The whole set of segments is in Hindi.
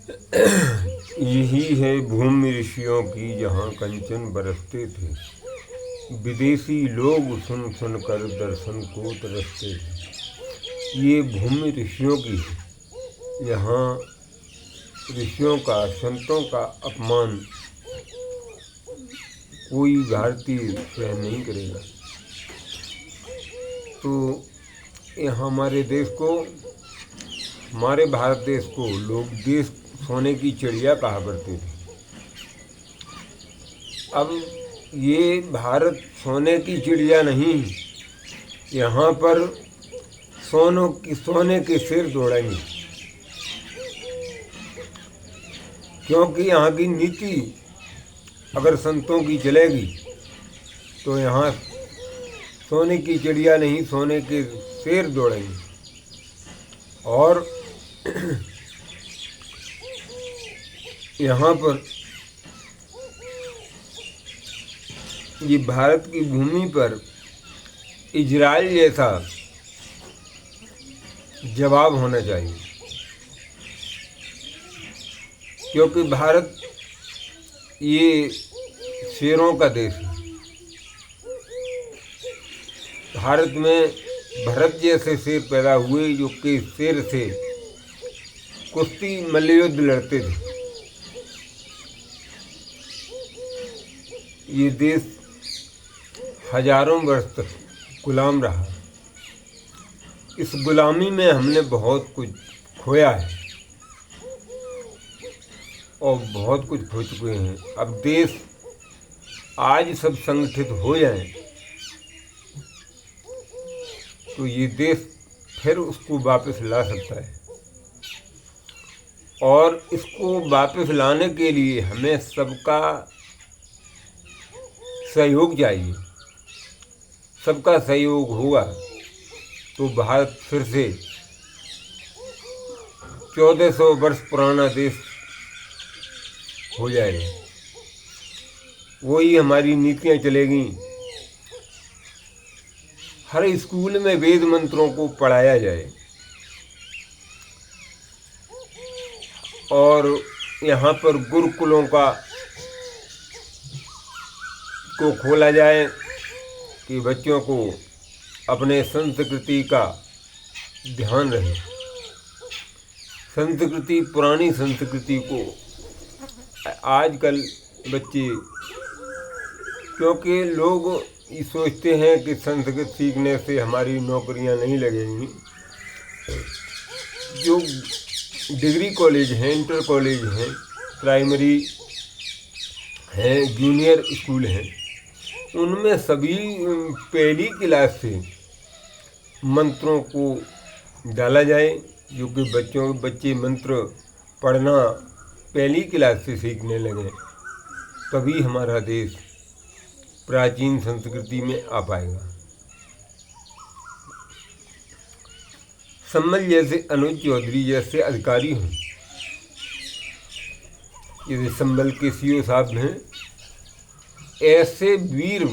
यही है भूमि ऋषियों की जहाँ कंचन बरसते थे, विदेशी लोग सुन सुन कर दर्शन को तरसते थे। ये भूमि ऋषियों की है, यहाँ ऋषियों का, संतों का अपमान कोई भारतीय सहन नहीं करेगा। तो ये हमारे देश को, हमारे भारत देश को लोग देश सोने की चिड़िया कहा करते थे। अब ये भारत सोने की चिड़िया नहीं, यहाँ पर सोने के सिर दौड़ेंगे, क्योंकि यहाँ की नीति अगर संतों की चलेगी तो यहाँ सोने की चिड़िया नहीं, सोने के शेर दौड़ेंगे। और यहाँ पर ये भारत की भूमि पर इजराइल जैसा जवाब होना चाहिए, क्योंकि भारत ये शेरों का देश है। भारत में भरत जैसे शेर पैदा हुए जो कि शेर से कुश्ती मल्लयुद्ध लड़ते थे। ये देश हजारों वर्ष तक गुलाम रहा। इस गुलामी में हमने बहुत कुछ खोया है और बहुत कुछ खो चुके हैं। अब देश आज सब संगठित हो जाए तो ये देश फिर उसको वापस ला सकता है, और इसको वापस लाने के लिए हमें सबका सहयोग चाहिए। सबका सहयोग होगा तो भारत फिर से 1400 वर्ष पुराना देश हो जाएगा। वही हमारी नीतियाँ चलेगी। हर स्कूल में वेद मंत्रों को पढ़ाया जाए और यहाँ पर गुरुकुलों को खोला जाए कि बच्चों को अपने संस्कृति का ध्यान रहे। संस्कृति, पुरानी संस्कृति को आजकल बच्चे, क्योंकि लोग ये सोचते हैं कि संस्कृत सीखने से हमारी नौकरियां नहीं लगेंगी। जो डिग्री कॉलेज हैं, इंटर कॉलेज हैं, प्राइमरी हैं, जूनियर स्कूल हैं, उनमें सभी पहली क्लास से मंत्रों को डाला जाए, जो कि बच्चे मंत्र पढ़ना पहली क्लास से सीखने लगे, तभी हमारा देश प्राचीन संस्कृति में आ पाएगा। सम्मल जैसे, अनुज चौधरी जैसे अधिकारी हों, जैसे संभल के सीओ साहब हैं, ऐसे वीर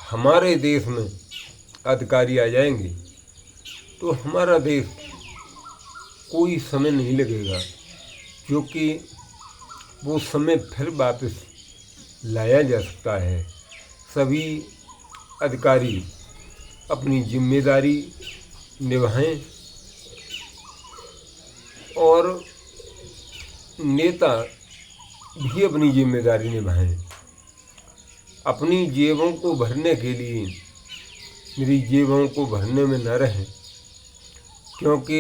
हमारे देश में अधिकारी आ जाएंगे तो हमारा देश कोई समय नहीं लगेगा, क्योंकि वो समय फिर वापस लाया जा सकता है। सभी अधिकारी अपनी जिम्मेदारी निभाएं और नेता भी अपनी जिम्मेदारी निभाएं। अपनी जेबों को भरने के लिए मेरी जेबों को भरने में न रहें, क्योंकि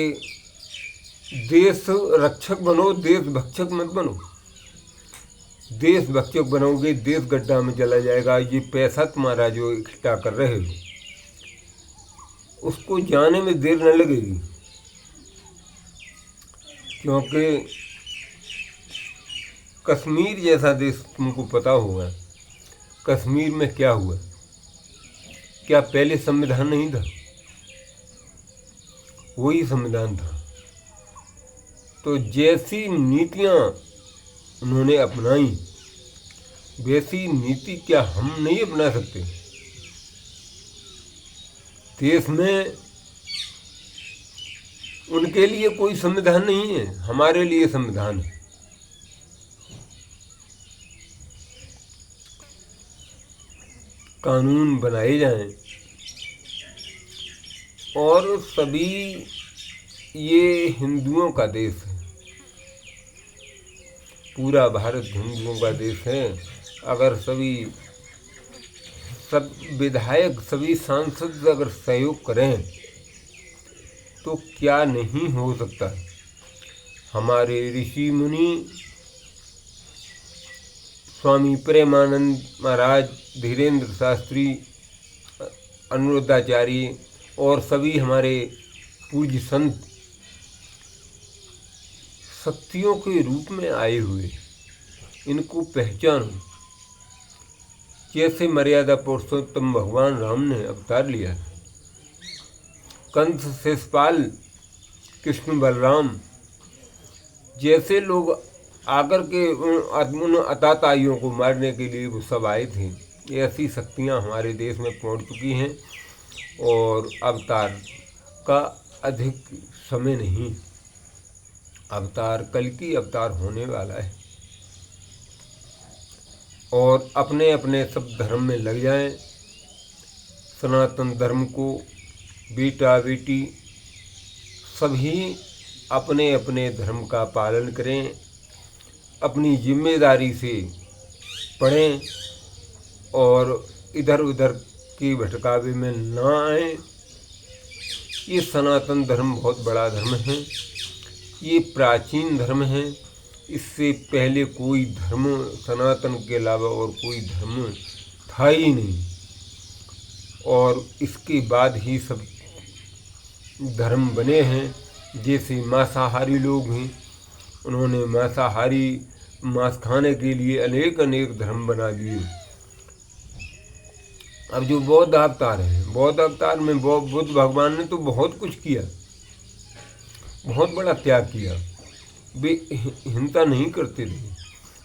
देश रक्षक बनो, देश भक्षक मत बनो। देश भक्षक बनोगे, देश गड्ढा में चला जाएगा। ये पैसा तुम्हारा जो इकट्ठा कर रहे हो, उसको जाने में देर न लगेगी, क्योंकि कश्मीर जैसा देश तुमको पता होगा। कश्मीर में क्या हुआ? क्या पहले संविधान नहीं था? वही संविधान था। तो जैसी नीतियाँ उन्होंने अपनाई, वैसी नीति क्या हम नहीं अपना सकते? देश में उनके लिए कोई संविधान नहीं है, हमारे लिए संविधान है। कानून बनाए जाएं और सभी, ये हिंदुओं का देश है, पूरा भारत हिंदुओं का देश है। अगर सब विधायक, सभी सांसद अगर सहयोग करें तो क्या नहीं हो सकता। हमारे ऋषि मुनि स्वामी प्रेमानंद महाराज, धीरेन्द्र शास्त्री, अनुरुद्धाचार्य और सभी हमारे पूज्य संत शक्तियों के रूप में आए हुए, इनको पहचानो। जैसे मर्यादा पुरुषोत्तम भगवान राम ने अवतार लिया, कंस, शिशुपाल, कृष्ण, बलराम जैसे लोग आकर के उन अताताइयों को मारने के लिए वो सब आए थे। ऐसी शक्तियाँ हमारे देश में पहुँच चुकी हैं और अवतार का अधिक समय नहीं, अवतार कल की अवतार होने वाला है। और अपने अपने सब धर्म में लग जाएं। सनातन धर्म को बेटा बेटी सभी अपने अपने धर्म का पालन करें, अपनी जिम्मेदारी से पढ़ें और इधर उधर के भटकावे में ना आए। ये सनातन धर्म बहुत बड़ा धर्म है, ये प्राचीन धर्म है। इससे पहले कोई धर्म सनातन के अलावा और कोई धर्म था ही नहीं, और इसके बाद ही सब धर्म बने हैं। जैसे मांसाहारी लोग हैं, उन्होंने मांसाहारी मांस खाने के लिए अनेक अनेक धर्म बना दिए। अब जो बौद्ध अवतार है, बौद्ध अवतार में बुद्ध भगवान ने तो बहुत कुछ किया, बहुत बड़ा त्याग किया। वे हिंसा नहीं करते थे,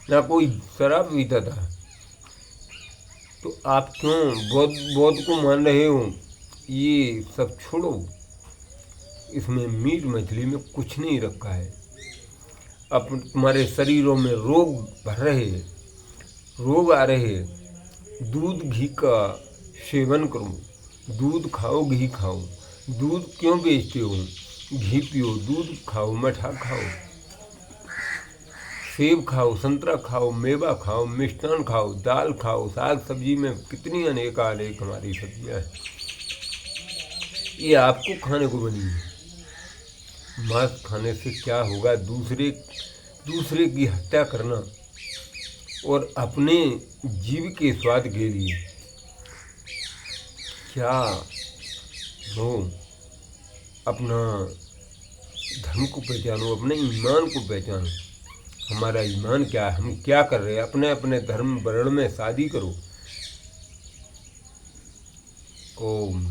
ना कोई शराब पीता था। तो आप क्यों बौद्ध को मान रहे हो? ये सब छोड़ो, इसमें मीट मछली में कुछ नहीं रखा है। अब तुम्हारे शरीरों में रोग भर रहे, रोग आ रहे, दूध घी का सेवन करो, दूध खाओ, घी खाओ। दूध क्यों बेचते हो? घी पियो, दूध खाओ, मठा खाओ, सेब खाओ, संतरा खाओ, मेवा खाओ, मिष्टान खाओ, दाल खाओ, साग सब्जी में कितनी अनेक हमारी सब्जियाँ हैं, ये आपको खाने को बनी है। मांस खाने से क्या होगा? दूसरे की हत्या करना और अपने जीव के स्वाद के लिए क्या हो? अपना धर्म को पहचानो, अपने ईमान को पहचानो। हमारा ईमान क्या है, हम क्या कर रहे हैं? अपने अपने धर्म वर्ण में शादी करो। ओम।